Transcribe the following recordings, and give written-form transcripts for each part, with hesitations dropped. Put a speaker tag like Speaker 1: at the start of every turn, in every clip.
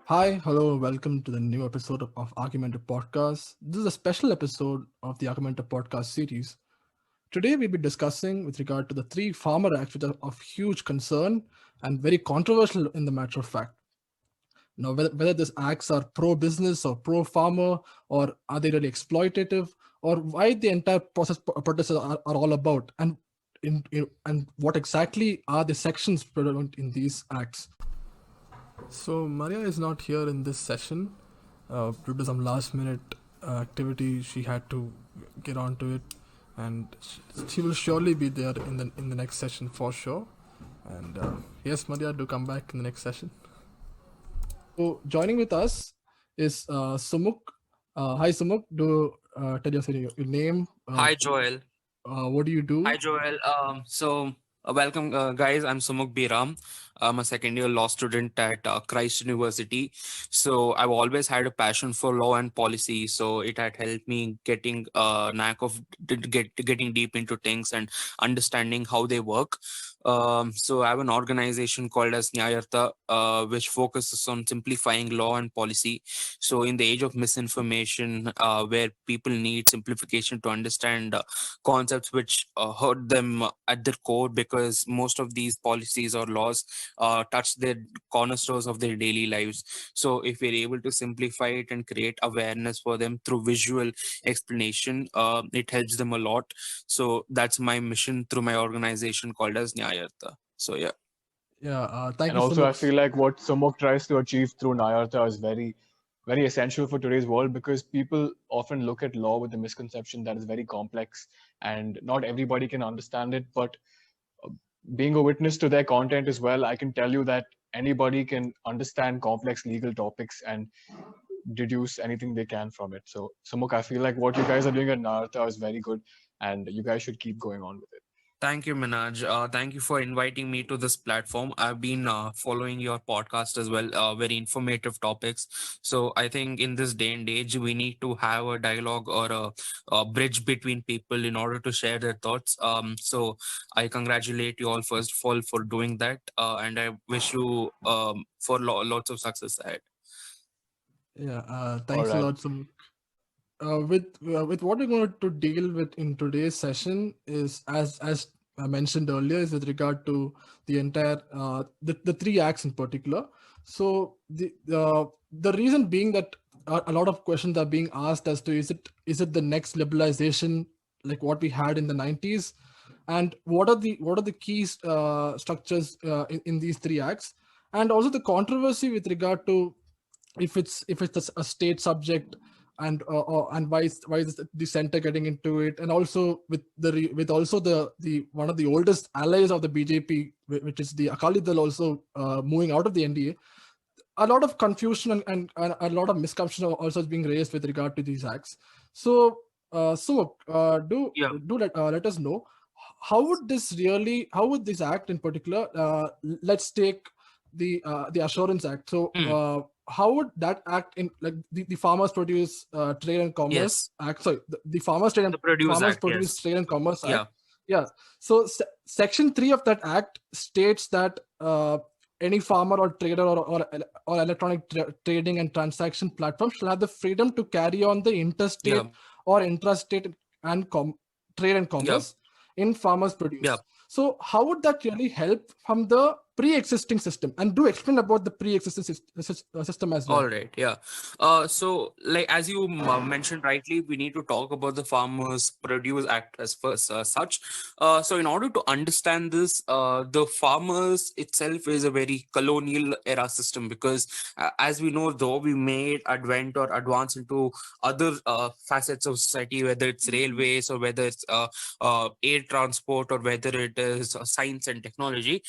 Speaker 1: Hi, hello, welcome to the new episode of Argumentor Podcast. This is a special episode of the Argumentor Podcast series. Today, we'll be discussing with regard to the three farmer acts, which are of huge concern and very controversial in the matter of fact. Now, whether these acts are pro-business or pro-farmer, or are they really exploitative, or why the entire protests are all about, and what exactly are the sections prevalent in these acts. So Maria is not here in this session due to some last minute activity. She had to get onto it, and she will surely be there in the next session for sure. And yes, Maria, do come back in the next session. So joining with us is Sumukh. Hi Sumukh. Do tell us your name.
Speaker 2: Hi, Joel.
Speaker 1: What do you
Speaker 2: Hi,
Speaker 1: do?
Speaker 2: Joel. Welcome, guys. I'm Sumukh Biram. I'm a second year law student at Christ University. So, I've always had a passion for law and policy. So, it had helped me getting a knack of getting deep into things and understanding how they work. So, I have an organization called as NyayArtha, which focuses on simplifying law and policy. So, in the age of misinformation, where people need simplification to understand concepts which hurt them at their core, because most of these policies or laws touch their cornerstones of their daily lives. So if we're able to simplify it and create awareness for them through visual explanation, it helps them a lot. So that's my mission through my organization called as NyayArtha. So yeah.
Speaker 1: Yeah. Thank
Speaker 3: And
Speaker 1: you,
Speaker 3: also, I
Speaker 1: Sumukh.
Speaker 3: feel like what Sumukh tries to achieve through NyayArtha is very essential for today's world because people often look at law with the misconception that is very complex and not everybody can understand it. But being a witness to their content as well, I can tell you that anybody can understand complex legal topics and deduce anything they can from it. So, Sumukh, I feel like what you guys are doing at NyayArtha is very good, and you guys should keep going on with it.
Speaker 2: Thank you, Minaj. Thank you for inviting me to this platform. I've been following your podcast as well, very informative topics. So I think in this day and age, we need to have a dialogue or a bridge between people in order to share their thoughts. So I congratulate you all first of all for doing that, and I wish you for lots of success ahead.
Speaker 1: Yeah.
Speaker 3: All
Speaker 1: Thanks a
Speaker 3: right.
Speaker 1: lot, Sumukh. With what we're going to deal with in today's session is, as I mentioned earlier, is with regard to the entire the three acts in particular. So the reason being that a lot of questions are being asked as to is it the next liberalization like what we had in the 90s, and what are the key structures in these three acts, and also the controversy with regard to if it's a state subject, and why is the center getting into it, and also with also the one of the oldest allies of the BJP, which is the Akali Dal, also moving out of the NDA. A lot of confusion and a lot of misconception also is being raised with regard to these acts. So do
Speaker 2: Yeah.
Speaker 1: let us know how would this act in particular, let's take the Assurance Act. So
Speaker 2: Hmm.
Speaker 1: how would that act in, like, the Farmers Produce Trade and Commerce
Speaker 2: Yes.
Speaker 1: Act, sorry, the Farmers Trade and
Speaker 2: The Produce
Speaker 1: Farmers
Speaker 2: Act.
Speaker 1: Produce
Speaker 2: Yes.
Speaker 1: Trade and Commerce
Speaker 2: Yeah.
Speaker 1: Act. Yeah. So section 3 of that act states that any farmer or trader or electronic trading and transaction platform shall have the freedom to carry on the
Speaker 2: Yeah.
Speaker 1: interstate or intrastate and trade and
Speaker 2: Yeah.
Speaker 1: commerce in farmers
Speaker 2: Yeah.
Speaker 1: produce. So how would that really help from the pre-existing system? And do explain about the pre-existing system as well.
Speaker 2: All right, yeah. So, like as you mentioned rightly, we need to talk about the Farmers Produce Act as first such. So, in order to understand this, the farmers itself is a very colonial era system, because, as we know, though we made advent or advance into other facets of society, whether it's railways or whether it's air transport or whether it is science and technology,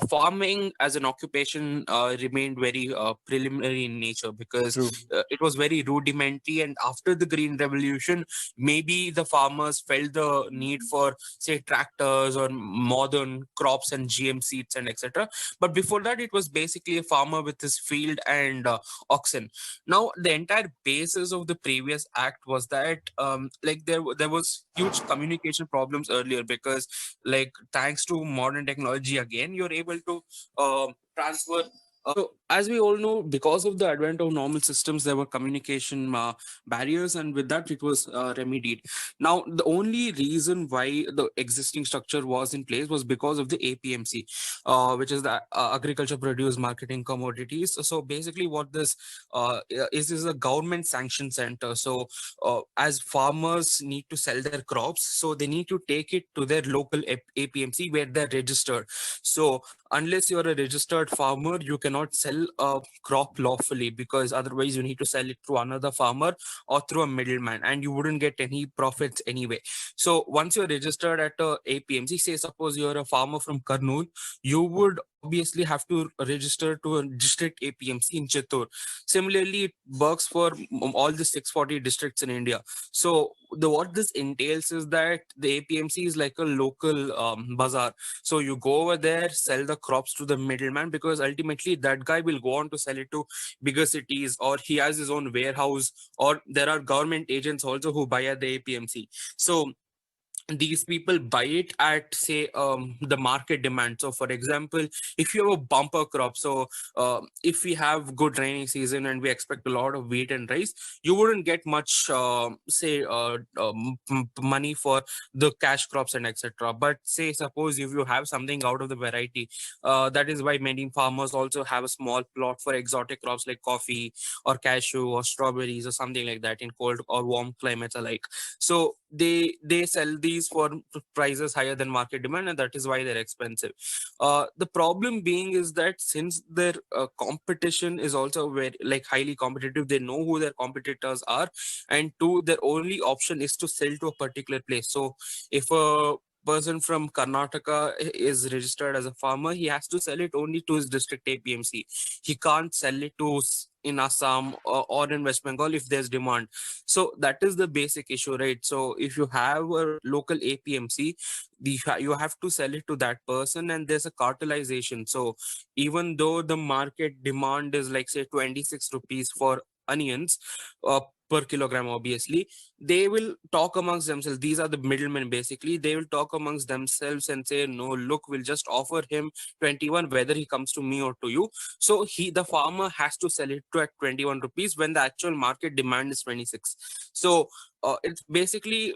Speaker 2: farming as an occupation remained very preliminary in nature, because
Speaker 3: True.
Speaker 2: it was very rudimentary. And after the Green Revolution, maybe the farmers felt the need for, say, tractors or modern crops and GM seeds and etc. But before that, it was basically a farmer with his field and oxen. Now, the entire basis of the previous act was that, like, there was huge communication problems earlier, because, like, thanks to modern technology, again, you're able to transfer So, as we all know, because of the advent of normal systems, there were communication barriers, and with that, it was remedied. Now, the only reason why the existing structure was in place was because of the APMC, which is the Agriculture Produce Marketing Commodities. So, basically, what this is a government sanction center. So, as farmers need to sell their crops, so they need to take it to their local APMC where they're registered. So, unless you're a registered farmer, you cannot sell a crop lawfully, because otherwise you need to sell it through another farmer or through a middleman, and you wouldn't get any profits anyway. So once you're registered at a APMC, say suppose you're a farmer from Kurnool, you would obviously have to register to a district APMC in Chittor. Similarly, it works for all the 640 districts in India. So the what this entails is that the APMC is like a local bazaar. So you go over there, sell the crops to the middleman, because ultimately that guy will go on to sell it to bigger cities, or he has his own warehouse, or there are government agents also who buy at the APMC. So these people buy it at, say, the market demand. So for example, if you have a bumper crop, so if we have good rainy season and we expect a lot of wheat and rice, you wouldn't get much money for the cash crops and etc. But say suppose if you have something out of the variety, that is why many farmers also have a small plot for exotic crops like coffee or cashew or strawberries or something like that in cold or warm climates alike. So they sell these for prices higher than market demand, and that is why they're expensive. The problem being is that since their competition is also very like highly competitive, they know who their competitors are, and two, their only option is to sell to a particular place. So if a person from Karnataka is registered as a farmer, he has to sell it only to his district APMC. He can't sell it to in Assam or in West Bengal if there's demand. So that is the basic issue, right? So if you have a local APMC, you have to sell it to that person, and there's a cartelization. So even though the market demand is like say 26 rupees for onions per kilogram, obviously they will talk amongst themselves. These are the middlemen. Basically they will talk amongst themselves and say, no, look, we'll just offer him 21 whether he comes to me or to you. So the farmer has to sell it to at 21 rupees when the actual market demand is 26. So it's basically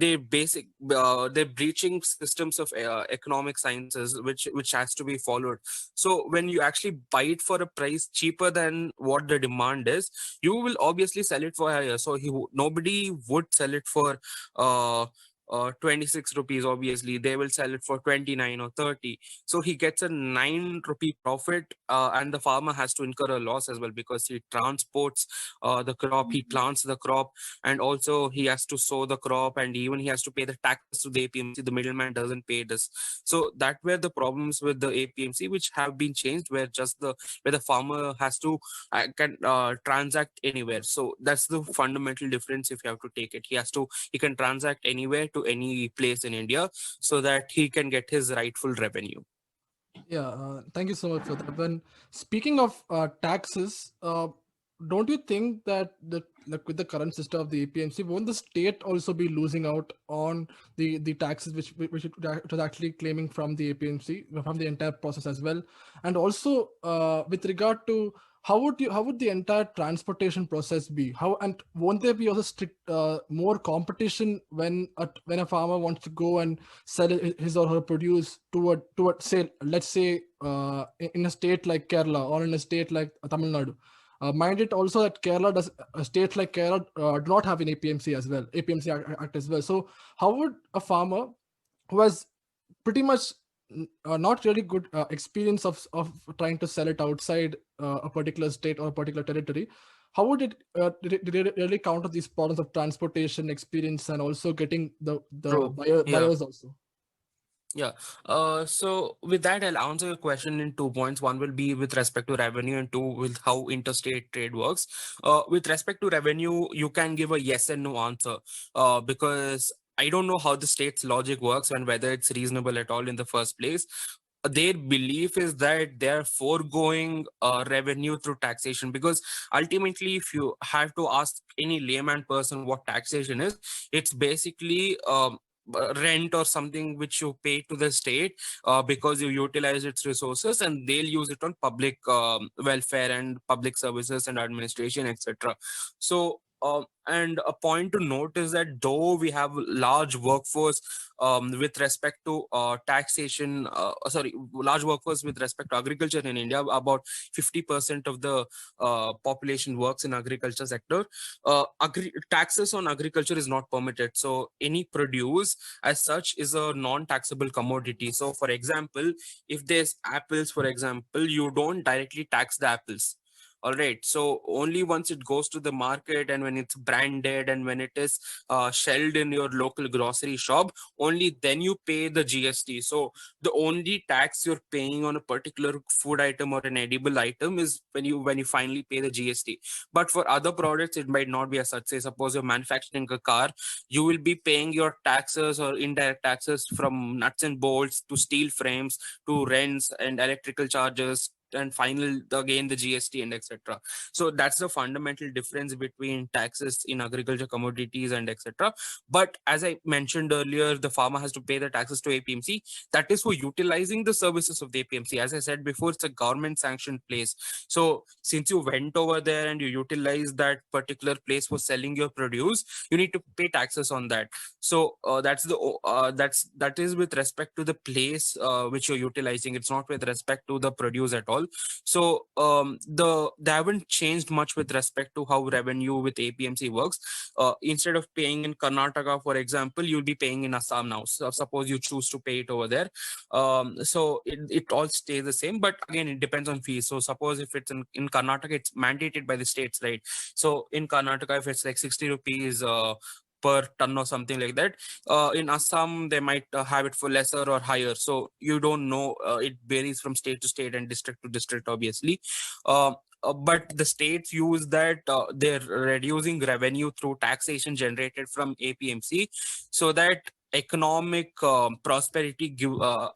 Speaker 2: they're breaching systems of economic sciences, which has to be followed. So when you actually buy it for a price cheaper than what the demand is, you will obviously sell it for higher. So nobody would sell it for 26 rupees. Obviously they will sell it for 29 or 30. So he gets a 9 rupee profit, and the farmer has to incur a loss as well, because he transports the crop, he plants the crop, and also he has to sow the crop, and even he has to pay the taxes to the APMC. The middleman doesn't pay this. So that were the problems with the APMC, which have been changed, where the farmer has to can transact anywhere. So that's the fundamental difference. If you have to take it, he can transact anywhere to any place in India, so that he can get his rightful revenue.
Speaker 1: Yeah, thank you so much for that. When speaking of taxes, don't you think that like with the current system of the APMC, won't the state also be losing out on the taxes which it was actually claiming from the APMC, from the entire process as well? And also with regard to how would the entire transportation process be? How, and won't there be also strict more competition when a farmer wants to go and sell his or her produce to a say, let's say in a state like Kerala or in a state like Tamil Nadu? Mind it also that Kerala does, states like Kerala do not have an APMC as well, APMC Act as well. So how would a farmer who has pretty much not really good experience of trying to sell it outside a particular state or a particular territory, how would it really counter these problems of transportation experience and also getting the
Speaker 2: True. Yeah.
Speaker 1: buyers also?
Speaker 2: Yeah. So with that, I'll answer your question in 2 points. One will be with respect to revenue, and two with how interstate trade works. With respect to revenue, you can give a yes and no answer, because I don't know how the state's logic works and whether it's reasonable at all in the first place. Their belief is that they're foregoing revenue through taxation, because ultimately, if you have to ask any layman person what taxation is, it's basically rent or something which you pay to the state because you utilize its resources, and they'll use it on public welfare and public services and administration, etc. So and a point to note is that though we have large workforce with respect to taxation, large workforce with respect to agriculture in India, about 50% of the population works in agriculture sector. Taxes on agriculture is not permitted. So any produce as such is a non-taxable commodity. So for example, if there's apples, for example, you don't directly tax the apples. All right. So only once it goes to the market and when it's branded and when it is shelled in your local grocery shop, only then you pay the GST. So the only tax you're paying on a particular food item or an edible item is when you finally pay the GST. But for other products, it might not be as such. Say, suppose you're manufacturing a car, you will be paying your taxes or indirect taxes from nuts and bolts to steel frames to rents and electrical charges and final again the GST and etc. So that's the fundamental difference between taxes in agriculture commodities and etc. But as I mentioned earlier, the farmer has to pay the taxes to APMC. That is for utilizing the services of the APMC. As I said before, it's a government sanctioned place. So since you went over there and you utilize that particular place for selling your produce, you need to pay taxes on that. So that is with respect to the place which you're utilizing. It's not with respect to the produce at all. So they haven't changed much with respect to how revenue with APMC works. Instead of paying in Karnataka, for example, you'll be paying in Assam now. So suppose you choose to pay it over there. So it all stays the same, but again, it depends on fees. So suppose if it's in Karnataka, it's mandated by the states, right? So in Karnataka, if it's like 60 rupees per ton or something like that, in Assam they might have it for lesser or higher. So you don't know. It varies from state to state and district to district, obviously. But the states use that they're reducing revenue through taxation generated from APMC, so that economic prosperity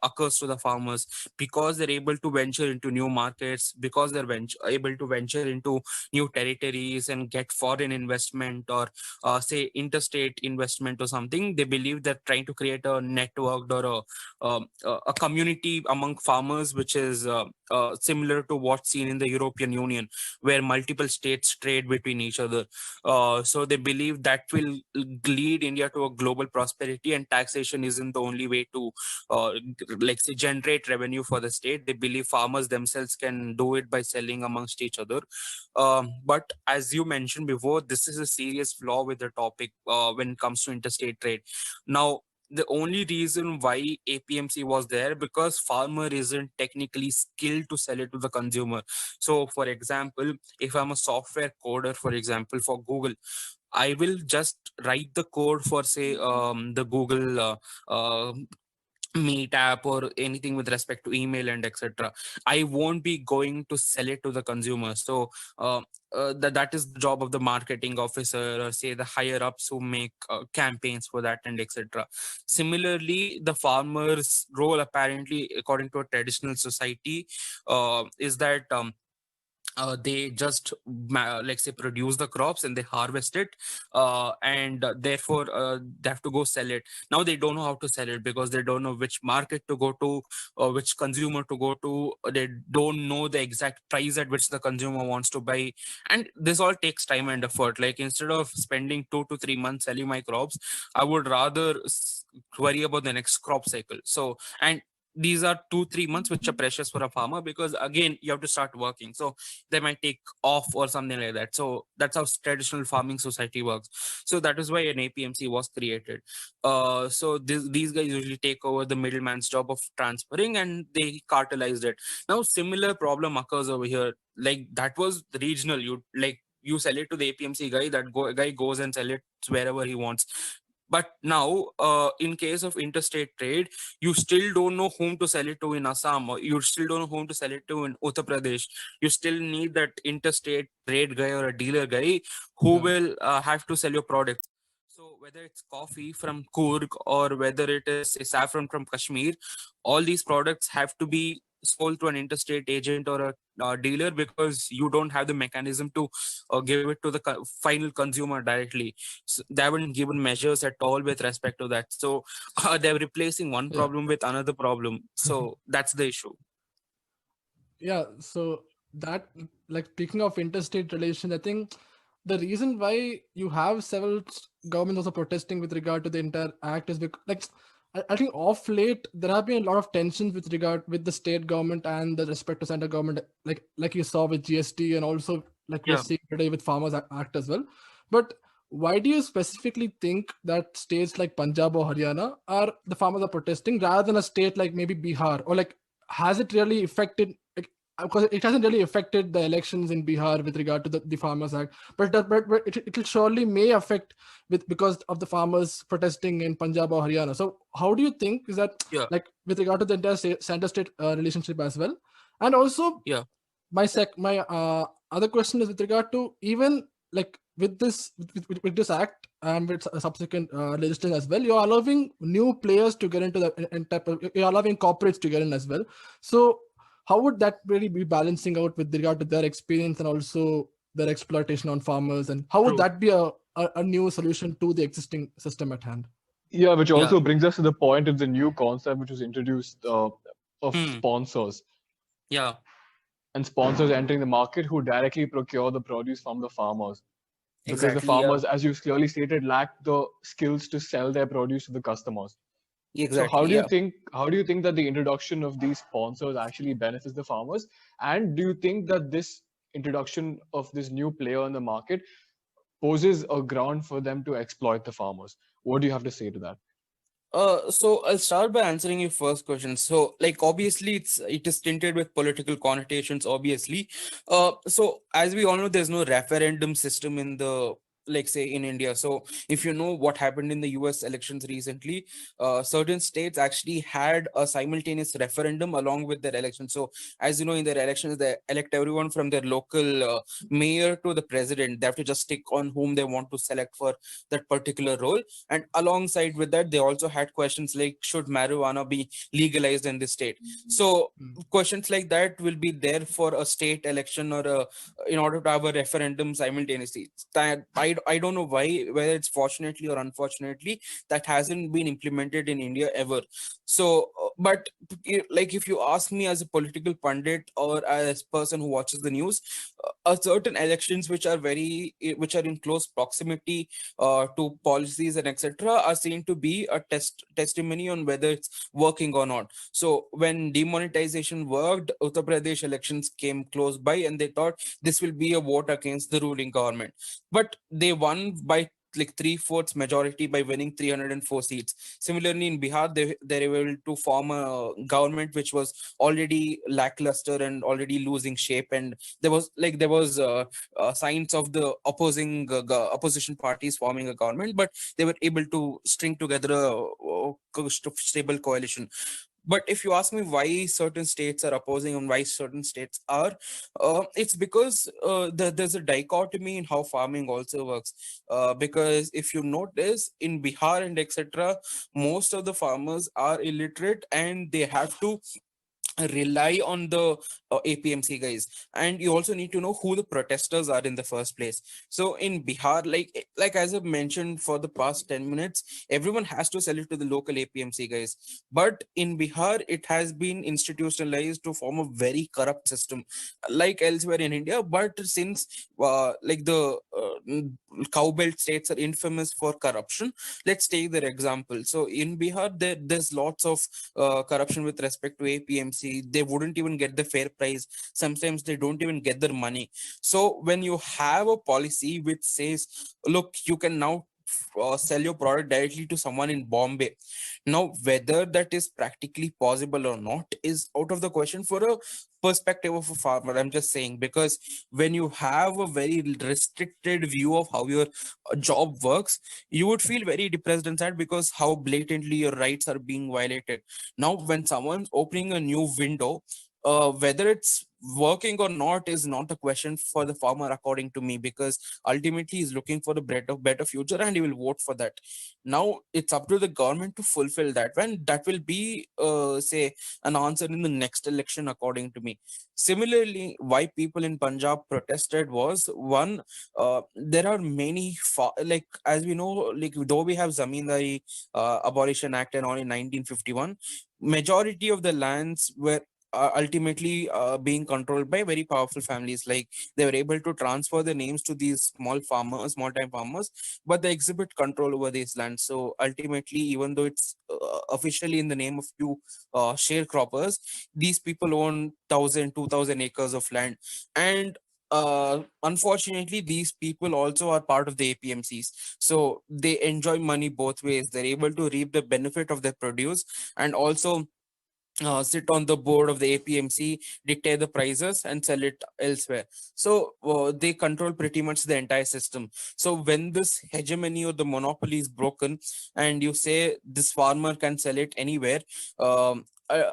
Speaker 2: occurs to the farmers, because they're able to venture into new markets, because they're able to venture into new territories and get foreign investment or say interstate investment or something. They believe they're trying to create a network or a community among farmers, which is similar to what's seen in the European Union, where multiple states trade between each other. So they believe that will lead India to a global prosperity, and taxation isn't the only way to like say generate revenue for the state. They believe farmers themselves can do it by selling amongst each other. But as you mentioned before, this is a serious flaw with the topic when it comes to interstate trade. Now, the only reason why APMC was there, because farmer isn't technically skilled to sell it to the consumer. So for example, if I'm a software coder, for example, for Google, I will just write the code for say the Google Meet app or anything with respect to email and etc. I won't be going to sell it to the consumer. So that is the job of the marketing officer, or say the higher ups who make campaigns for that and etc. Similarly, the farmer's role, apparently according to a traditional society, is that they just like say produce the crops and they harvest it, and therefore they have to go sell it. Now they don't know how to sell it because they don't know which market to go to or which consumer to go to. They don't know the exact price at which the consumer wants to buy, and this all takes time and effort. Like instead of spending 2 to 3 months selling my crops, I would rather worry about the next crop cycle. So, and these are 2 3 months which are precious for a farmer, because again you have to start working. So they might take off or something like that. So that's how traditional farming society works. So that is why an APMC was created. So these guys usually take over the middleman's job of transferring, and they cartelized it. Now similar problem occurs over here. Like that was regional. You sell it to the APMC guy, guy goes and sell it wherever he wants. But now, in case of interstate trade, you still don't know whom to sell it to in Assam, or you still don't know whom to sell it to in Uttar Pradesh. You still need that interstate trade guy or a dealer guy who
Speaker 1: Yeah.
Speaker 2: will have to sell your product. So whether it's coffee from Kurg or whether it is say, saffron from Kashmir, all these products have to be sold to an interstate agent or a dealer, because you don't have the mechanism to give it to the final consumer directly. So they haven't given measures at all with respect to that. So they're replacing one
Speaker 1: Yeah.
Speaker 2: problem with another problem. So that's the issue.
Speaker 1: Yeah, so that, like, speaking of interstate relations, I think the reason why you have several governments also protesting with regard to the entire act is because, like, I think off late there have been a lot of tensions with regard with the state government and the respect to center government, like you saw with GST, and also like we're
Speaker 2: Yeah.
Speaker 1: seeing today with Farmers Act as well. But why do you specifically think that states like Punjab or Haryana are the farmers are protesting rather than a state like maybe Bihar, or like, has it really affected, like, because it hasn't really affected the elections in Bihar with regard to the Farmers Act, but it will surely may affect with because of the farmers protesting in Punjab or Haryana. So how do you think is that,
Speaker 2: Yeah.
Speaker 1: like, with regard to the entire center state relationship as well? And also
Speaker 2: Yeah.
Speaker 1: my other question is with regard to, even like with this with this act and with subsequent legislation as well, you're allowing new players to get into the you're allowing corporates to get in as well. So how would that really be balancing out with regard to their experience and also their exploitation on farmers, and how would
Speaker 2: True.
Speaker 1: that be a new solution to the existing system at hand?
Speaker 3: Yeah, which
Speaker 2: Yeah.
Speaker 3: also brings us to the point of the new concept which was introduced of
Speaker 2: Hmm.
Speaker 3: sponsors,
Speaker 2: Yeah.
Speaker 3: and sponsors entering the market who directly procure the produce from the farmers. Because the
Speaker 2: Exactly. Yeah.
Speaker 3: farmers, as you clearly stated, lack the skills to sell their produce to the customers. So
Speaker 2: Exactly. Yeah.
Speaker 3: how do you think that the introduction of these sponsors actually benefits the farmers? And do you think that this introduction of this new player in the market poses a ground for them to exploit the farmers? What do you have to say to that?
Speaker 2: So I'll start by answering your first question. So, like, obviously, it is tinted with political connotations, obviously. So as we all know, there's no referendum system in the, like, say, in India. So if you know what happened in the US elections recently, certain states actually had a simultaneous referendum along with their election. So as you know, in their elections, they elect everyone from their local mayor to the president. They have to just stick on whom they want to select for that particular role. And alongside with that, they also had questions like, should marijuana be legalized in this state? So
Speaker 1: Mm.
Speaker 2: questions like that will be there for a state election, or in order to have a referendum simultaneously. I don't know why, whether it's fortunately or unfortunately, that hasn't been implemented in India ever. So but like, if you ask me as a political pundit or as person who watches the news, a certain elections which are in close proximity to policies and etc. are seen to be a testimony on whether it's working or not. So when demonetization worked, Uttar Pradesh elections came close by, and they thought this will be a vote against the ruling government, but they won by like 3/4 majority by winning 304 seats. Similarly, in Bihar, they were able to form a government which was already lackluster and already losing shape, and there was signs of the opposition parties forming a government, but they were able to string together a stable coalition. But if you ask me why certain states are opposing and why certain states are, it's because there's a dichotomy in how farming also works. Because if you notice, in Bihar and etc., most of the farmers are illiterate, and they have to rely on the APMC guys. And you also need to know who the protesters are in the first place. So in Bihar, like as I've mentioned for the past 10 minutes, everyone has to sell it to the local APMC guys. But in Bihar, it has been institutionalized to form a very corrupt system, like elsewhere in India. But since like the cowbelt states are infamous for corruption, let's take their example. So in Bihar, there's lots of corruption with respect to APMC. They wouldn't even get the fair price. Sometimes they don't even get their money. So when you have a policy which says, look, you can now sell your product directly to someone in Bombay. Now, whether that is practically possible or not is out of the question for a perspective of a farmer. I'm just saying, because when you have a very restricted view of how your job works, you would feel very depressed and sad because how blatantly your rights are being violated. Now, when someone's opening a new window, whether it's working or not is not a question for the farmer, according to me, because ultimately he's looking for a better future and he will vote for that. Now it's up to the government to fulfill that, when that will be say an answer in the next election, according to me. Similarly, why people in Punjab protested was one, there are many like, as we know, like, though we have Zamindari Abolition Act and all in 1951, majority of the lands were ultimately being controlled by very powerful families. Like, they were able to transfer the names to these small farmers, small time farmers, but they exhibit control over these lands. So ultimately, even though it's officially in the name of few sharecroppers, these people own 1,000, 2,000 acres of land. And unfortunately, these people also are part of the APMCs, so they enjoy money both ways. They're able to reap the benefit of their produce, and also sit on the board of the APMC, dictate the prices, and sell it elsewhere. So they control pretty much the entire system. So when this hegemony or the monopoly is broken, and you say this farmer can sell it anywhere,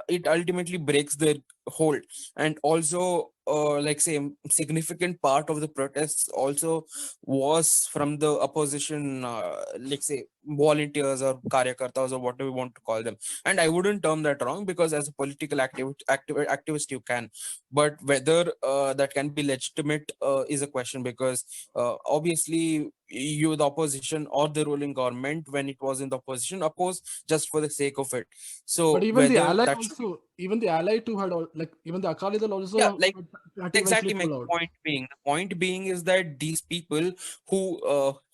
Speaker 2: it ultimately breaks their hold. And also, like, say, significant part of the protests also was from the opposition, like, say, volunteers or karyakartas or whatever we want to call them. And I wouldn't term that wrong, because as a political activist you can, but whether that can be legitimate is a question, because obviously you, the opposition or the ruling government, when it was in the opposition, oppose just for the sake of it.
Speaker 1: But
Speaker 2: So
Speaker 1: even the
Speaker 2: whether
Speaker 1: ally
Speaker 2: that should be,
Speaker 1: also, even the ally too had all, like even the Akali Dal
Speaker 2: yeah,
Speaker 1: also
Speaker 2: like,
Speaker 1: had to eventually
Speaker 2: exactly my
Speaker 1: pull out.
Speaker 2: point being is that these people who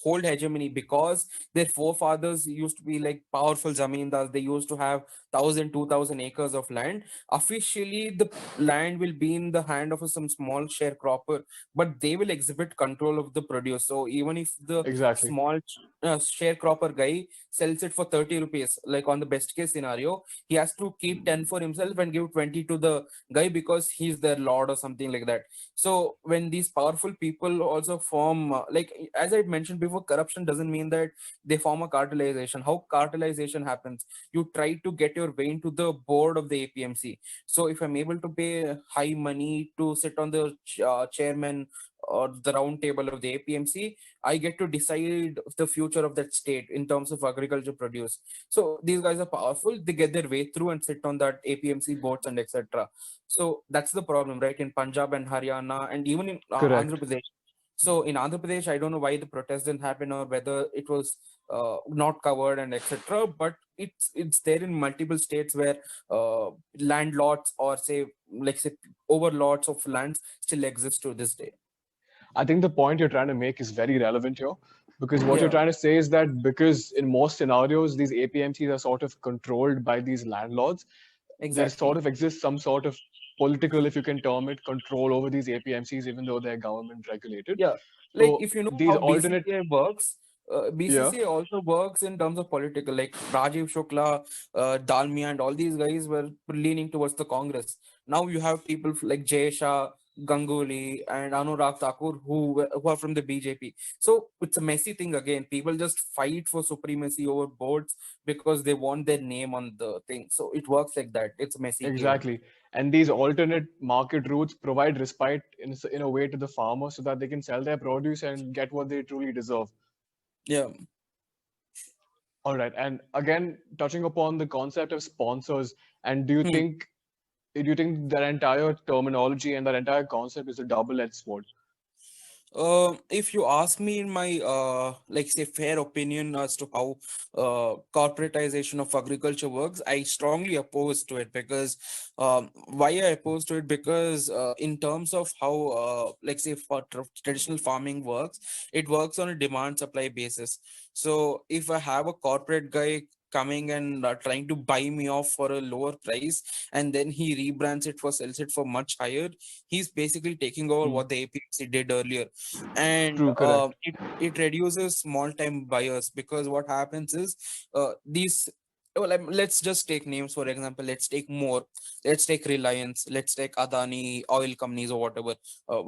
Speaker 2: hold hegemony, because their forefathers used to be like powerful zamindars, they used to have 1,000, 2,000 acres of land. Officially, the land will be in the hand of some small sharecropper, but they will exhibit control of the produce. So even if the
Speaker 3: Exactly.
Speaker 2: small sharecropper guy sells it for 30 rupees, like on the best case scenario, he has to keep 10 for himself and give 20 to the guy, because he's their lord or something like that. So when these powerful people also form, like, as I mentioned before, corruption doesn't mean that they form a cartelization. How cartelization happens? You try to get your way into the board of the APMC. So if I'm able to pay high money to sit on the chairman or the round table of the APMC, I get to decide the future of that state in terms of agriculture produce. So these guys are powerful, they get their way through and sit on that APMC boards and etc. So that's the problem, right? In Punjab and Haryana, and even in Andhra
Speaker 3: Correct.
Speaker 2: Pradesh. So in Andhra Pradesh, I don't know why the protest didn't happen, or whether it was not covered and etc. But it's there in multiple states where landlots, or say, like, say, overlots of lands still exist to this day.
Speaker 3: I think the point you're trying to make is very relevant here, because what you're
Speaker 2: Yeah,
Speaker 3: trying to say is that because in most scenarios these APMCs are sort of controlled by these landlords, there sort
Speaker 2: exactly.
Speaker 3: of exists some sort of political, if you can term it, control over these APMCs, even though they're government regulated.
Speaker 2: Yeah, like,
Speaker 3: So
Speaker 2: if you know
Speaker 3: these
Speaker 2: how
Speaker 3: alternate,
Speaker 2: BCCI works,
Speaker 3: yeah,
Speaker 2: BCCI also works in terms of political. Like Rajiv Shukla, Dalmia, and all these guys were leaning towards the Congress. Now you have people like Jay Shah, Ganguly, and Anurag Thakur who are from the BJP. So it's a messy thing again. People just fight for supremacy over boards because they want their name on the thing. So it works like that. It's a messy game.
Speaker 3: exactly. And these alternate market routes provide respite in a way to the farmer so that they can sell their produce and get what they truly deserve.
Speaker 2: Yeah.
Speaker 3: All right. And again, touching upon the concept of sponsors, and do you think that entire terminology and that entire concept is a double-edged sword?
Speaker 2: If you ask me, in my like, say, fair opinion as to how corporatization of agriculture works, I strongly oppose to it, because why I oppose to it, because in terms of how, like, say, for traditional farming works, it works on a demand supply basis. So if I have a corporate guy coming and trying to buy me off for a lower price, and then he rebrands it for sells it for much higher, he's basically taking over
Speaker 3: Hmm.
Speaker 2: what the APMC did earlier. And
Speaker 3: True, correct.
Speaker 2: it reduces small time buyers, because what happens is, these, well, let's just take names. For example, let's take More, let's take Reliance, let's take Adani oil companies or whatever,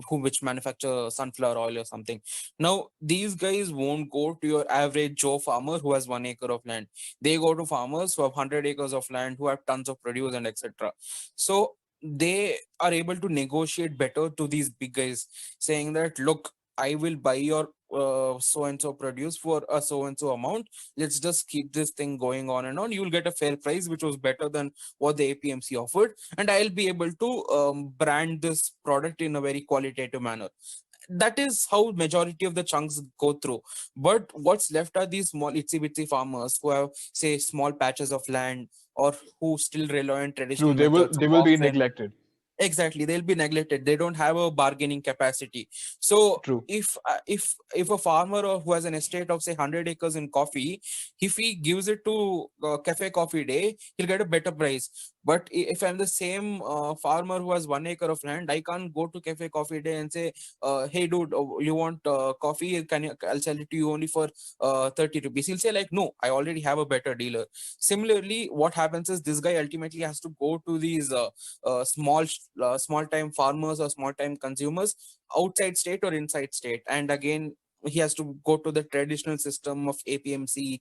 Speaker 2: which manufacture sunflower oil or something. Now these guys won't go to your average Joe farmer who has 1 acre of land. They go to farmers who have 100 acres of land, who have tons of produce and etc. So they are able to negotiate better to these big guys, saying that, look, I will buy your so and so produce for a so and so amount. Let's just keep this thing going on and on. You will get a fair price, which was better than what the APMC offered, and I'll be able to brand this product in a very qualitative manner. That is how majority of the chunks go through. But what's left are these small itsy bitsy farmers who have, say, small patches of land, or who still rely on
Speaker 3: True,
Speaker 2: traditional
Speaker 3: they will
Speaker 2: methods of
Speaker 3: they will be
Speaker 2: selling.
Speaker 3: neglected.
Speaker 2: Exactly, they'll be neglected. They don't have a bargaining capacity. So
Speaker 3: True.
Speaker 2: if a farmer who has an estate of, say, 100 acres in coffee, if he gives it to Cafe Coffee Day, he'll get a better price. But if I'm the same farmer who has 1 acre of land, I can't go to Cafe Coffee Day and say, hey dude, you want coffee? I'll sell it to you only for 30 rupees. He'll say like, no, I already have a better dealer. Similarly, what happens is this guy ultimately has to go to these small time farmers or small time consumers outside state or inside state, and again he has to go to the traditional system of APMC,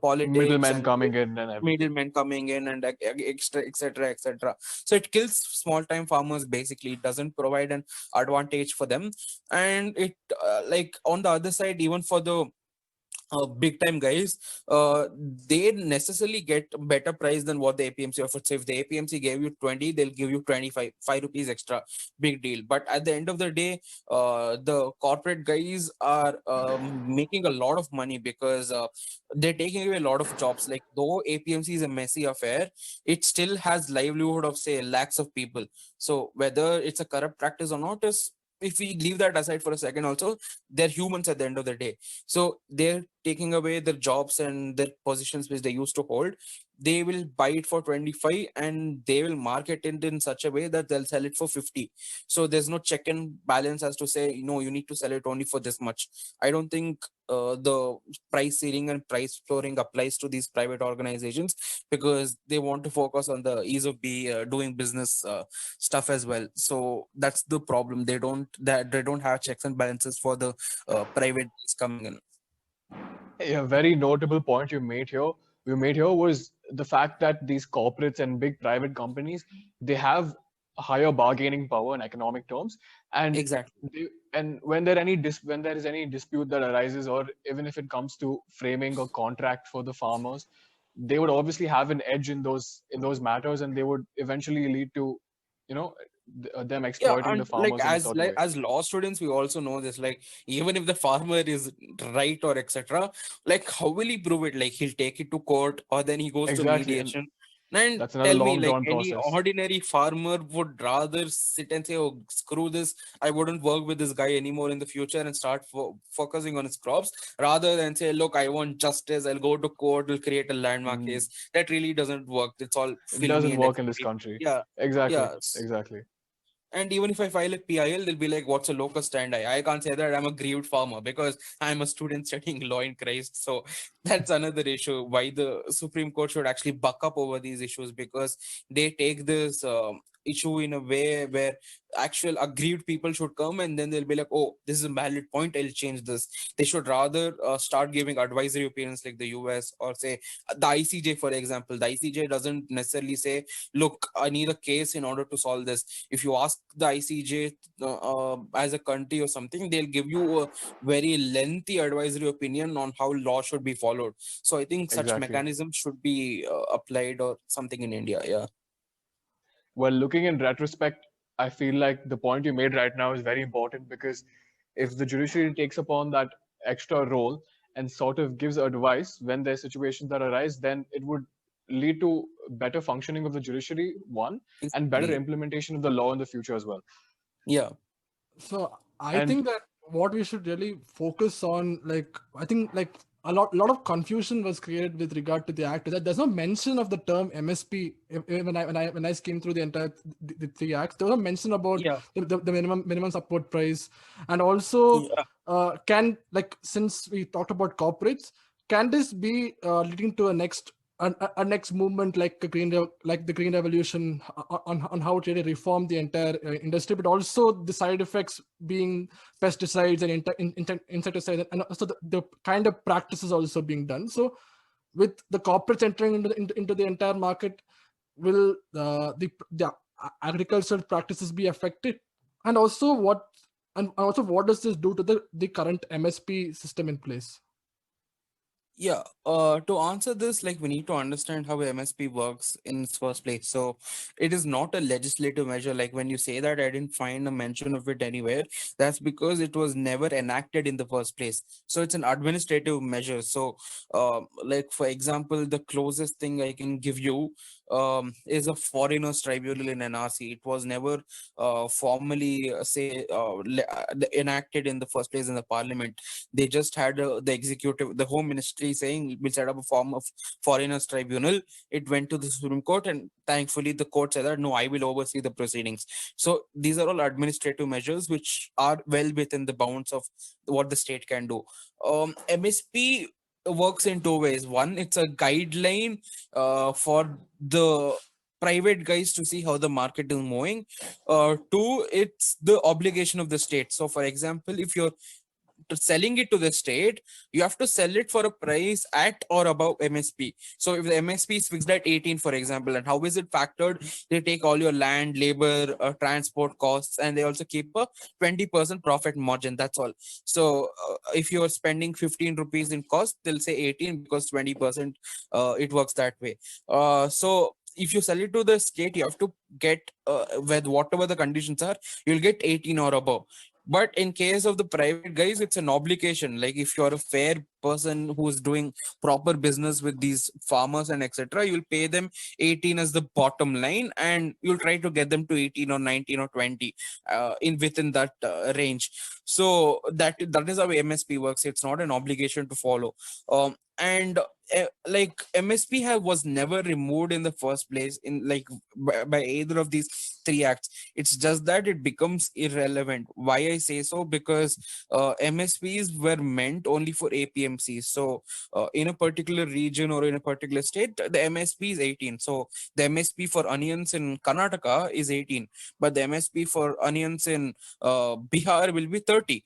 Speaker 2: politics,
Speaker 3: Middlemen
Speaker 2: and
Speaker 3: coming in and everything.
Speaker 2: middlemen coming in, and extra, etc., etc. So it kills small time farmers. Basically, it doesn't provide an advantage for them. And it like on the other side, even for the big time guys, they necessarily get better price than what the APMC offers. So if the APMC gave you 20, they'll give you 25, 5 rupees extra. Big deal. But at the end of the day, the corporate guys are making a lot of money, because they're taking away a lot of jobs. Like, though APMC is a messy affair, it still has livelihood of, say, lakhs of people. So whether it's a corrupt practice or not is, if we leave that aside for a second, also they're humans at the end of the day. So they're taking away their jobs and their positions which they used to hold. They will buy it for 25, and they will market it in such a way that they'll sell it for 50. So there's no check and balance as to say, you need to sell it only for this much. I don't think the price ceiling and price flooring applies to these private organizations, because they want to focus on the ease of doing business stuff as well. So that's the problem. They don't have checks and balances for the private coming in.
Speaker 3: A very notable point you made here was the fact that these corporates and big private companies, they have higher bargaining power in economic terms, and
Speaker 2: Exactly.
Speaker 3: when there is any dispute that arises, or even if it comes to framing a contract for the farmers, they would obviously have an edge in those matters, and they would eventually lead to, you know, them
Speaker 2: Yeah,
Speaker 3: exploiting the
Speaker 2: and like
Speaker 3: farmers in a certain way.
Speaker 2: as law students, we also know this. Like, even if the farmer is right or etc., like, how will he prove it? Like, he'll take it to court, or then he goes to
Speaker 3: Exactly, and
Speaker 2: mediation. And
Speaker 3: that's another
Speaker 2: tell me,
Speaker 3: long
Speaker 2: like,
Speaker 3: drawn
Speaker 2: any
Speaker 3: process.
Speaker 2: ordinary farmer would rather sit and say, "Oh, screw this! I wouldn't work with this guy anymore in the future," and start focusing on his crops, rather than say, "Look, I want justice. I'll go to court. We'll create a landmark
Speaker 3: Mm.
Speaker 2: case." That really doesn't work. It's all
Speaker 3: It
Speaker 2: filmy,
Speaker 3: doesn't
Speaker 2: and
Speaker 3: work in this
Speaker 2: everybody.
Speaker 3: country.
Speaker 2: Yeah,
Speaker 3: Exactly.
Speaker 2: yeah.
Speaker 3: Exactly.
Speaker 2: And even if I file a PIL, they'll be like, what's a locus standi? I can't say that I'm a grieved farmer, because I'm a student studying law in Christ. So that's another issue why the Supreme Court should actually buck up over these issues, because they take this issue in a way where actual aggrieved people should come, and then they'll be like, oh, this is a valid point. I'll change this. They should rather start giving advisory opinions like the US, or say the ICJ, for example. The ICJ doesn't necessarily say, look, I need a case in order to solve this. If you ask the ICJ as a country or something, they'll give you a very lengthy advisory opinion on how law should be followed. So I think such
Speaker 3: Exactly.
Speaker 2: mechanisms should be applied or something in India. Yeah.
Speaker 3: Well, looking in retrospect, I feel like the point you made right now is very important, because if the judiciary takes upon that extra role and sort of gives advice when there's situations that arise, then it would lead to better functioning of the judiciary, one, and better
Speaker 2: Exactly.
Speaker 3: implementation of the law in the future as well.
Speaker 2: Yeah.
Speaker 1: So I
Speaker 3: And
Speaker 1: think that what we should really focus on, like, I think like a lot of confusion was created with regard to the act. That there's no mention of the term MSP. When I skimmed through the entire the three acts, there was no mention about
Speaker 2: Yeah.
Speaker 1: the minimum support price, and also
Speaker 2: Yeah.
Speaker 1: can, like, since we talked about corporates, can this be leading to a next movement, like the green revolution, on how to really reform the entire industry, but also the side effects being pesticides and insecticides, and also the kind of practices also being done. So with the corporates entering into the entire market, will the agricultural practices be affected? And also what does this do to the current MSP system in place?
Speaker 2: Yeah, to answer this, like we need to understand how MSP works in its first place. So it is not a legislative measure. Like when you say that, I didn't find a mention of it anywhere. That's because it was never enacted in the first place. So it's an administrative measure. So, like for example, the closest thing I can give you is a foreigners tribunal in NRC. It was never formally enacted in the first place in the parliament. They just had the executive, the home ministry saying we'll set up a form of foreigners tribunal. It went to the Supreme Court, and thankfully the court said that no, I will oversee the proceedings. So these are all administrative measures which are well within the bounds of what the state can do. MSP works in two ways. One, it's a guideline for the private guys to see how the market is moving. Two, it's the obligation of the state. So for example, if you're selling it to the state, you have to sell it for a price at or above MSP. So if the MSP is fixed at 18, for example, and how is it factored? They take all your land, labor, transport costs, and they also keep a 20% profit margin. That's all. So if you're spending 15 rupees in cost, they'll say 18 because 20%, it works that way. So if you sell it to the state, you have to get with whatever the conditions are, you'll get 18 or above. But in case of the private guys, it's an obligation. Like if you're a fair person who's doing proper business with these farmers and etc., you'll pay them 18 as the bottom line, and you'll try to get them to 18 or 19 or 20 in within that range. So that is how MSP works. It's not an obligation to follow. And like MSP was never removed in the first place in like by either of these three acts. It's just that it becomes irrelevant. Why I say so? Because MSPs were meant only for APMCs. So in a particular region or in a particular state, the MSP is 18. So the MSP for onions in Karnataka is 18, but the MSP for onions in Bihar will be 30.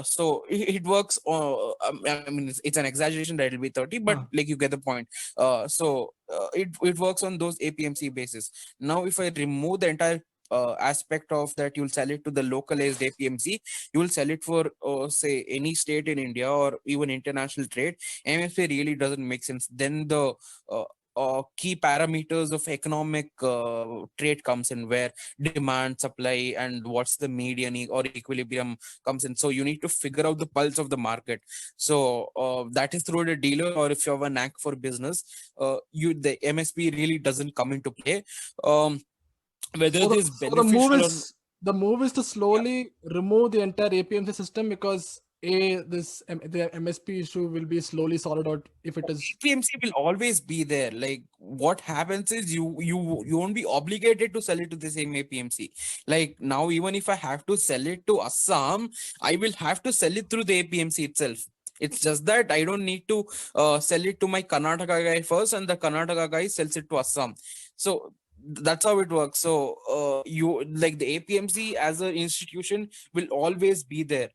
Speaker 2: So it works. I mean, it's an exaggeration that it'll be 30, but like you get the point. It works on those APMC basis. Now, if I remove the entire aspect of that, you'll sell it to the localized APMC, you will sell it for say any state in India or even international trade. MFA really doesn't make sense. Then the key parameters of economic trade comes in, where demand, supply, and what's the median or equilibrium comes in. So you need to figure out the pulse of the market. So that is through the dealer, or if you have a knack for business, the MSP really doesn't come into play. Whether
Speaker 1: So
Speaker 2: it is
Speaker 1: so the move
Speaker 2: beneficial or
Speaker 1: is the move is to slowly remove the entire APMC system, because the MSP issue will be slowly sorted out if it is.
Speaker 2: APMC will always be there. Like what happens is you won't be obligated to sell it to the same APMC. Like now, even if I have to sell it to Assam, I will have to sell it through the APMC itself. It's just that I don't need to sell it to my Karnataka guy first, and the Karnataka guy sells it to Assam. So that's how it works. So you like the APMC as an institution will always be there.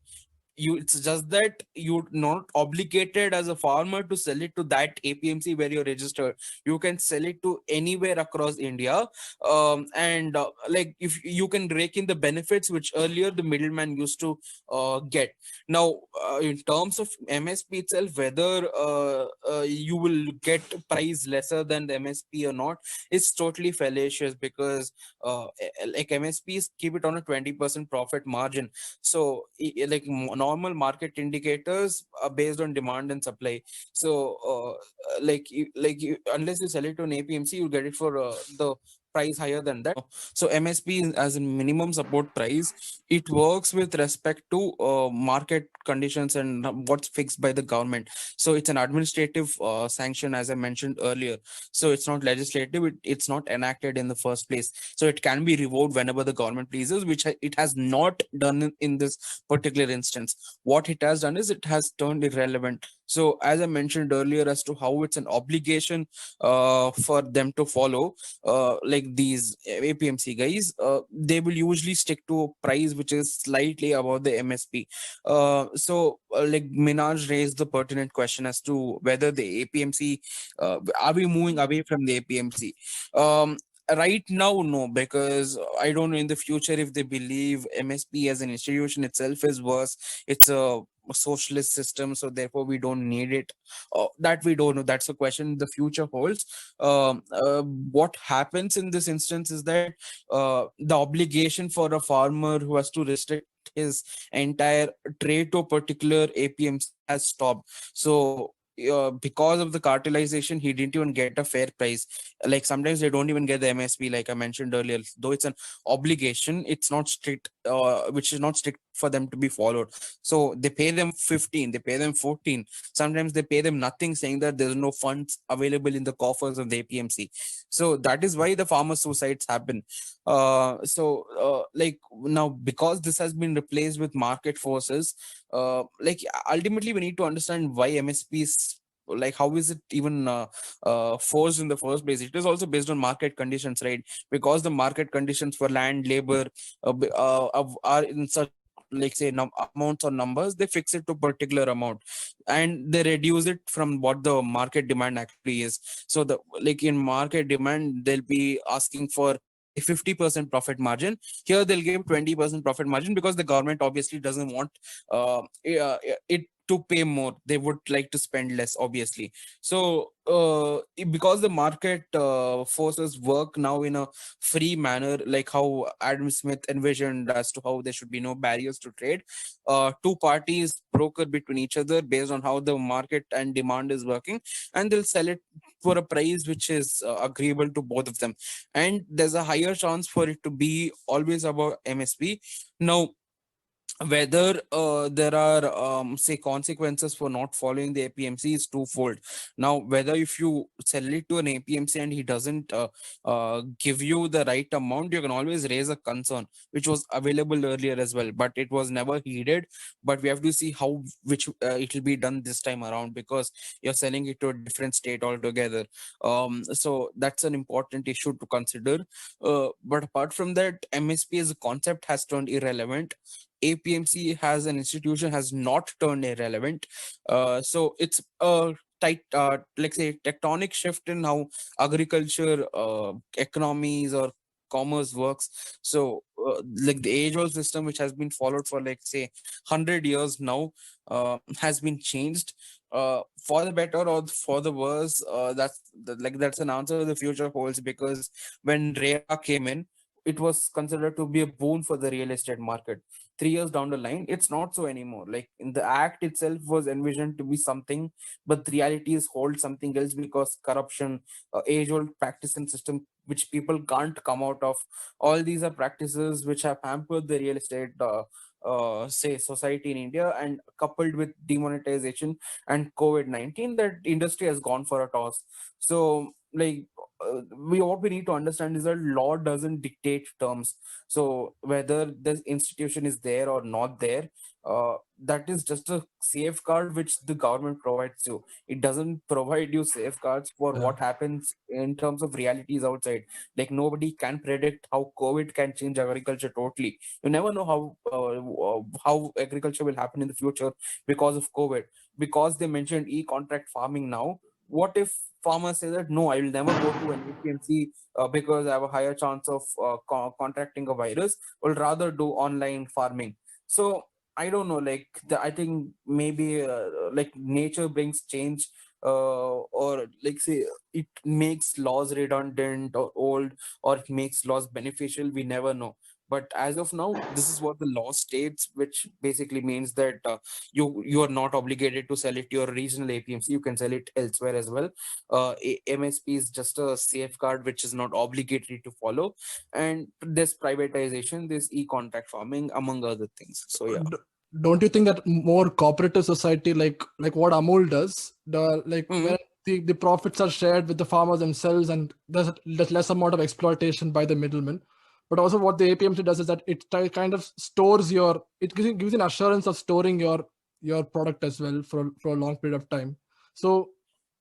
Speaker 2: It's just that you're not obligated as a farmer to sell it to that APMC where you're registered. You can sell it to anywhere across India. And like if you can rake in the benefits which earlier the middleman used to get. Now in terms of MSP itself, whether you will get price lesser than the MSP or not is totally fallacious, because like MSPs keep it on a 20% profit margin. So like normal market indicators are based on demand and supply. So unless you sell it to an APMC, you get it for the price higher than that. So MSP as a minimum support price, it works with respect to market conditions and what's fixed by the government. So it's an administrative sanction, as I mentioned earlier. So it's not legislative. It's not enacted in the first place. So it can be revoked whenever the government pleases, which it has not done in this particular instance. What it has done is it has turned irrelevant. So as I mentioned earlier, as to how it's an obligation for them to follow, like these APMC guys, they will usually stick to a price which is slightly above the MSP. Like Minaj raised the pertinent question as to whether the APMC, are we moving away from the APMC? Right now, no, because I don't know in the future if they believe MSP as an institution itself is worse. It's a socialist system, so therefore we don't need it. That we don't know. That's a question the future holds. What happens in this instance is that the obligation for a farmer who has to restrict his entire trade to a particular APMC has stopped. So because of the cartelization, he didn't even get a fair price. Like sometimes they don't even get the MSP, like I mentioned earlier. Though it's an obligation, it's not strict, which is not strict for them to be followed. So they pay them 15, they pay them 14. Sometimes they pay them nothing, saying that there's no funds available in the coffers of the APMC. So that is why the farmer suicides happen. Like now, because this has been replaced with market forces, like ultimately we need to understand why MSPs, like how is it even forced in the first place. It is also based on market conditions, right? Because the market conditions for land, labor are in such, like say amounts or numbers, they fix it to particular amount and they reduce it from what the market demand actually is. So the, like in market demand, they'll be asking for say 50% profit margin. Here they'll give 20% profit margin because the government obviously doesn't want it to pay more. They would like to spend less, obviously. So because the market forces work now in a free manner, like how Adam Smith envisioned as to how there should be no barriers to trade, two parties broker between each other based on how the market and demand is working, and they'll sell it for a price which is agreeable to both of them, and there's a higher chance for it to be always above MSP. Now, whether there are say consequences for not following the APMC is twofold. Now, whether if you sell it to an APMC and he doesn't give you the right amount, you can always raise a concern, which was available earlier as well, but it was never heeded. But we have to see how which it will be done this time around, because you're selling it to a different state altogether. So that's an important issue to consider. But apart from that, MSP as a concept has turned irrelevant. APMC has an institution has not turned irrelevant. So it's a tight, like say, tectonic shift in how agriculture, economies, or commerce works. So, like the age-old system, which has been followed for like say 100 years now, has been changed. For the better or for the worse, that's an answer the future holds, because when RERA came in, it was considered to be a boon for the real estate market. 3 years down the line, it's not so anymore. Like in the act itself was envisioned to be something, but the reality is hold something else, because corruption, age old practice and system which people can't come out of, all these are practices which have hampered the real estate say society in India, and coupled with demonetization and COVID-19, that industry has gone for a toss. So like we what we need to understand is that law doesn't dictate terms. So whether this institution is there or not there, that is just a safeguard which the government provides you. It doesn't provide you safeguards for
Speaker 1: Yeah.
Speaker 2: what happens in terms of realities outside. Like nobody can predict how COVID can change agriculture totally. You never know how agriculture will happen in the future because of COVID. Because they mentioned e-contract farming now, what if farmers say that no, I will never go to an APMC because I have a higher chance of contracting a virus, will rather do online farming. So I don't know, like I think maybe like nature brings change, or like say it makes laws redundant or old, or it makes laws beneficial, we never know. But as of now, this is what the law states, which basically means that you are not obligated to sell it to your regional APMC. You can sell it elsewhere as well. MSP is just a safeguard which is not obligatory to follow, and this privatization, this e-contract farming, among other things. So yeah.
Speaker 1: D- don't you think that more cooperative society, like what Amul does, the like
Speaker 2: Mhm.
Speaker 1: where the profits are shared with the farmers themselves, and there's less amount of exploitation by the middlemen. But also what the APMC does is that it kind of stores it gives you an assurance of storing your product as well for a long period of time. So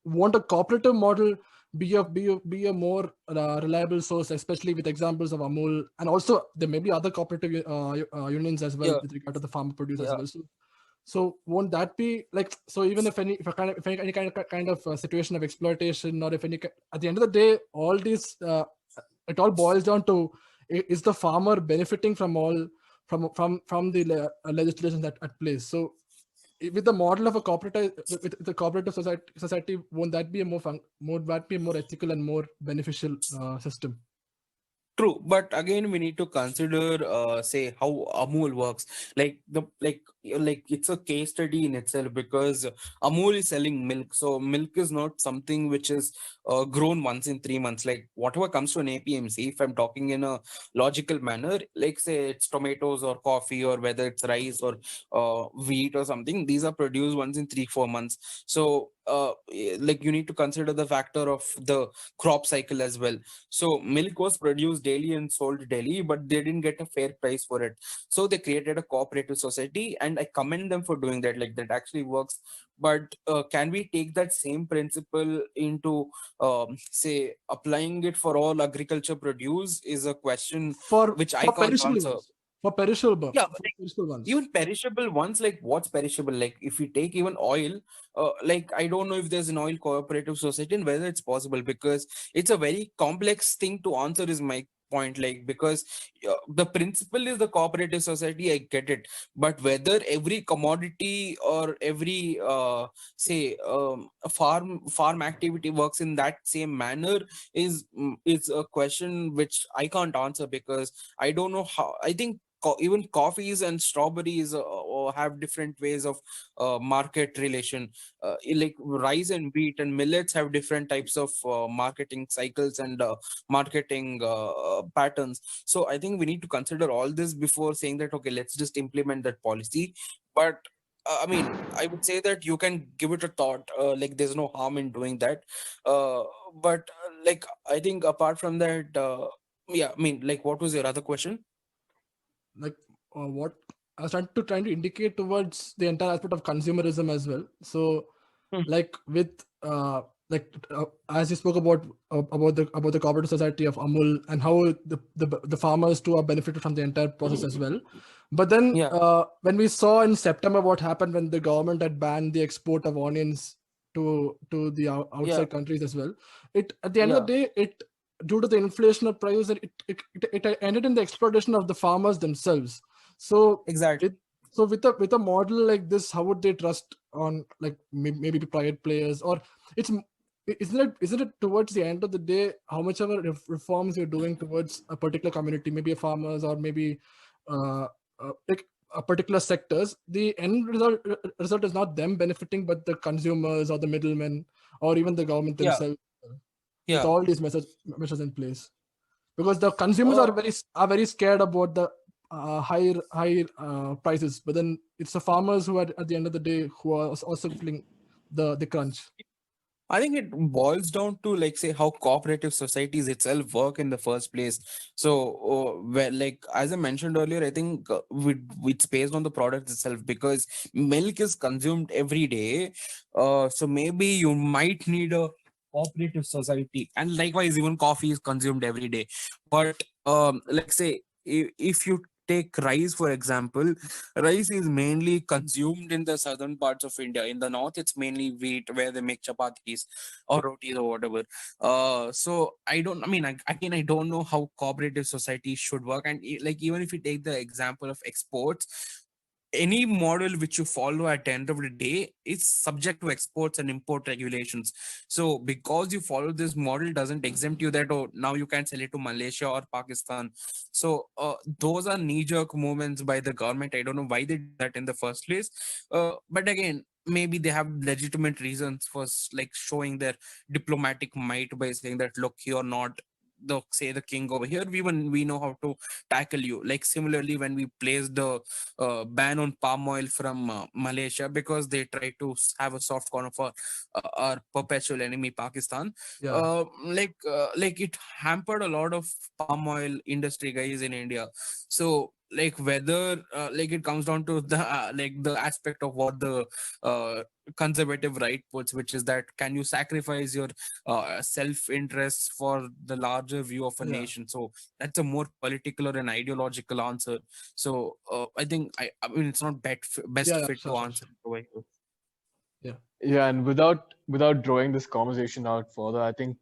Speaker 1: won't a cooperative model be a more reliable source, especially with examples of Amul, and also there may be other cooperative unions as well
Speaker 2: Yeah,
Speaker 1: with regard to the farmer produce as
Speaker 2: yeah.
Speaker 1: well. So won't that be like, so even if any kind of situation of exploitation, or if any at the end of the day, all these it all boils down to, is the farmer benefiting from all from the legislation that at place. So with the model of a with the cooperative society, won't that be a more ethical and more beneficial system?
Speaker 2: True, but again, we need to consider, say, how Amul works. Like it's a case study in itself because Amul is selling milk, so milk is not something which is grown once in 3 months. Like whatever comes to an APMC, if I'm talking in a logical manner, like say it's tomatoes or coffee or whether it's rice or wheat or something, these are produced once in 3-4 months. So like you need to consider the factor of the crop cycle as well. So milk was produced daily and sold daily, but they didn't get a fair price for it. So they created a cooperative society, and I commend them for doing that. Like that actually works. But can we take that same principle into, say, applying it for all agriculture produce? Is a question which I
Speaker 1: For
Speaker 2: can't
Speaker 1: perishable
Speaker 2: answer.
Speaker 1: ones, for perishable
Speaker 2: Yeah,
Speaker 1: for perishable ones.
Speaker 2: even perishable ones, like what's perishable? Like if we take even oil, like I don't know if there's an oil cooperative society and whether it's possible, because it's a very complex thing to answer is my point. Like because the principle is the cooperative society, I get it, but whether every commodity or every say farm activity works in that same manner is a question which I can't answer, because I don't know how. I think even coffees and strawberries have different ways of market relation. Like rice and wheat and millets have different types of marketing cycles and marketing patterns. So I think we need to consider all this before saying that okay, let's just implement that policy. But I mean, I would say that you can give it a thought. Like there's no harm in doing that. But like I think apart from that, yeah, I mean, like what was your other question?
Speaker 1: Like what I was trying to indicate towards the entire aspect of consumerism as well. So like with as you spoke about the cooperative society of Amul, and how the farmers too are benefited from the entire process as well. But then
Speaker 2: Yeah,
Speaker 1: when we saw in September what happened when the government had banned the export of onions to the
Speaker 2: yeah,
Speaker 1: outside countries as well, it at the end of
Speaker 2: yeah,
Speaker 1: the day, it due to the inflation of prices, it ended in the exploitation of the farmers themselves. So
Speaker 2: exactly.
Speaker 1: with with a model like this, how would they trust on like maybe private players? Or it's isn't it towards the end of the day, how much of a reforms you're doing towards a particular community, maybe a farmers or maybe uh, like a particular sectors, the end result is not them benefiting but the consumers or the middlemen or even the government
Speaker 2: Yeah,
Speaker 1: themselves, with
Speaker 2: yeah.
Speaker 1: all these measures in place, because the consumers
Speaker 2: Uh,
Speaker 1: are very scared about the higher prices, but then it's the farmers who are at the end of the day who are also feeling the crunch.
Speaker 2: I think it boils down to like say how cooperative societies itself work in the first place. So, well, like as I mentioned earlier, I think it's based on the product itself, because milk is consumed every day. So maybe you might need a cooperative society, and likewise, even coffee is consumed every day. But like say if you take rice for example, rice is mainly consumed in the southern parts of India. In the north, it's mainly wheat where they make chapatis or rotis or whatever. So I don't. I mean, again, I don't know how cooperative societies should work. And like even if you take the example of exports, any model which you follow at the end of the day is subject to exports and import regulations. So because you follow this model doesn't exempt you that oh now you can sell it to Malaysia or Pakistan. So those are knee-jerk movements by the government. I don't know why they do that in the first place. But again, maybe they have legitimate reasons for like showing their diplomatic might by saying that look, you're not the say the king over here. We know how to tackle you. Like similarly, when we placed the ban on palm oil from Malaysia because they try to have a soft corner for our perpetual enemy Pakistan.
Speaker 1: Yeah,
Speaker 2: Like it hampered a lot of palm oil industry guys in India. So like whether like it comes down to the like the aspect of what the uh, conservative right puts, which is that can you sacrifice your self interest for the larger view of a
Speaker 1: yeah,
Speaker 2: nation? So that's a more political or an ideological answer. So I think I mean it's not best
Speaker 1: yeah, yeah,
Speaker 2: fit
Speaker 1: sure,
Speaker 2: to
Speaker 1: sure,
Speaker 2: answer
Speaker 1: sure.
Speaker 2: it over here.
Speaker 1: Yeah,
Speaker 3: Yeah, and without drawing this conversation out further, I think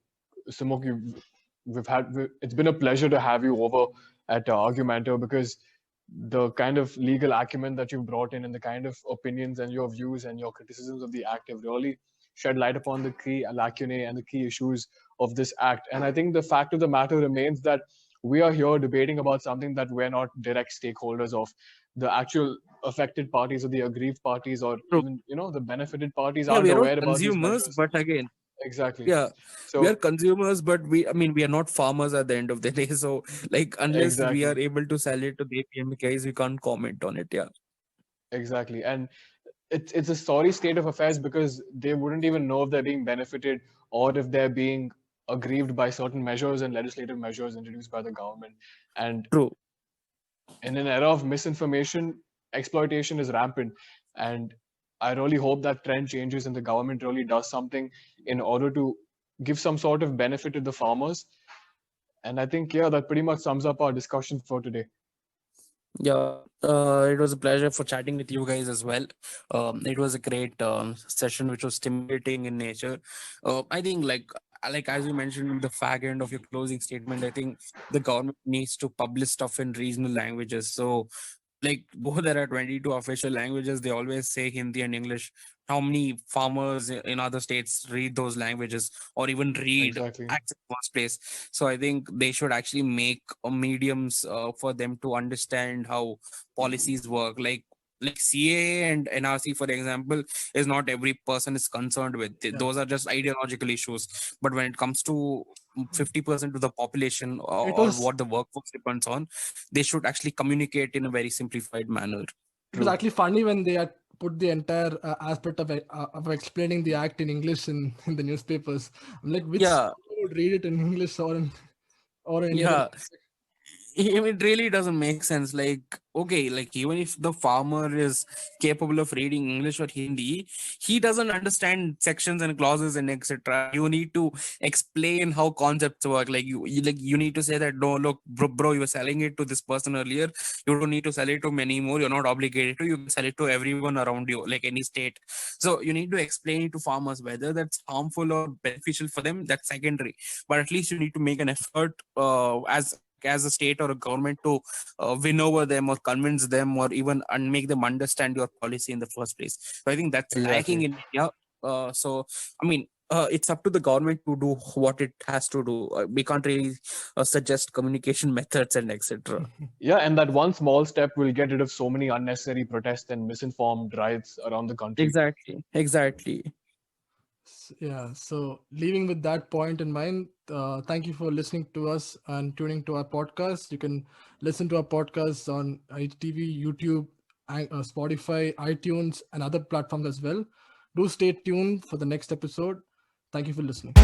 Speaker 3: Sumukh, it's been a pleasure to have you over at Argumentor, because the kind of legal acumen that you've brought in and the kind of opinions and your views and your criticisms of the act have really shed light upon the key lacunae and the key issues of this act. And I think the fact of the matter remains that we are here debating about something that we're not direct stakeholders of. The actual affected parties or the aggrieved parties or
Speaker 2: True.
Speaker 3: even, the benefited parties
Speaker 2: Yeah,
Speaker 3: aren't
Speaker 2: we are not
Speaker 3: aware about these
Speaker 2: consumers,
Speaker 3: measures.
Speaker 2: but again,
Speaker 3: Exactly.
Speaker 2: yeah, we are
Speaker 3: So
Speaker 2: consumers, but we are not farmers at the end of the day. So, like, unless we are
Speaker 3: exactly.
Speaker 2: able to sell it to the APMCs, we can't comment on it. Yeah,
Speaker 3: Exactly. And it's a sorry state of affairs because they wouldn't even know if they're being benefited or if they're being aggrieved by certain measures and legislative measures introduced by the government. And
Speaker 2: true.
Speaker 3: in an era of misinformation, exploitation is rampant. And I really hope that trend changes and the government really does something in order to give some sort of benefit to the farmers. And I think, yeah, that pretty much sums up our discussion for today.
Speaker 2: Yeah, it was a pleasure for chatting with you guys as well. It was a great session, which was stimulating in nature. I think, like as you mentioned in the fag end of your closing statement, I think the government needs to publish stuff in regional languages. So, like, though there are 22 official languages, they always say Hindi and English. How many farmers in other states read those languages or even read
Speaker 3: Exactly.
Speaker 2: accent first place? So I think they should actually make mediums for them to understand how policies work. Like CA and NRC, for example, is not every person is concerned with.
Speaker 1: Yeah.
Speaker 2: Those are just ideological issues. But when it comes to 50% of the population
Speaker 1: It
Speaker 2: or
Speaker 1: was
Speaker 2: what the workforce depends on, they should actually communicate in a very simplified manner.
Speaker 1: it was
Speaker 3: True.
Speaker 1: actually funny when they had put the entire aspect of explaining the act in English in the newspapers. I'm like, which
Speaker 2: Yeah,
Speaker 1: would read it in English or in any other
Speaker 2: yeah. It really doesn't make sense. Like, okay, like even if the farmer is capable of reading English or Hindi, he doesn't understand sections and clauses and etc. You need to explain how concepts work. Like you need to say that, no, look, bro, you were selling it to this person earlier. You don't need to sell it to many more. You're not obligated to. You can sell it to everyone around you, like any state. So you need to explain it to farmers, whether that's harmful or beneficial for them. That's secondary, but at least you need to make an effort as a state or a government to win over them or convince them or even make them understand your policy in the first place. So I think that's lacking
Speaker 3: Exactly.
Speaker 2: in India. So I mean, it's up to the government to do what it has to do. We can't really suggest communication methods and etc.
Speaker 3: Yeah, and that one small step will get rid of so many unnecessary protests and misinformed riots around the country.
Speaker 2: Exactly.
Speaker 1: Yeah, so leaving with that point in mind, thank you for listening to us and tuning to our podcast. You can listen to our podcasts on ITV, YouTube, Spotify, iTunes, and other platforms as well. Do stay tuned for the next episode. Thank you for listening.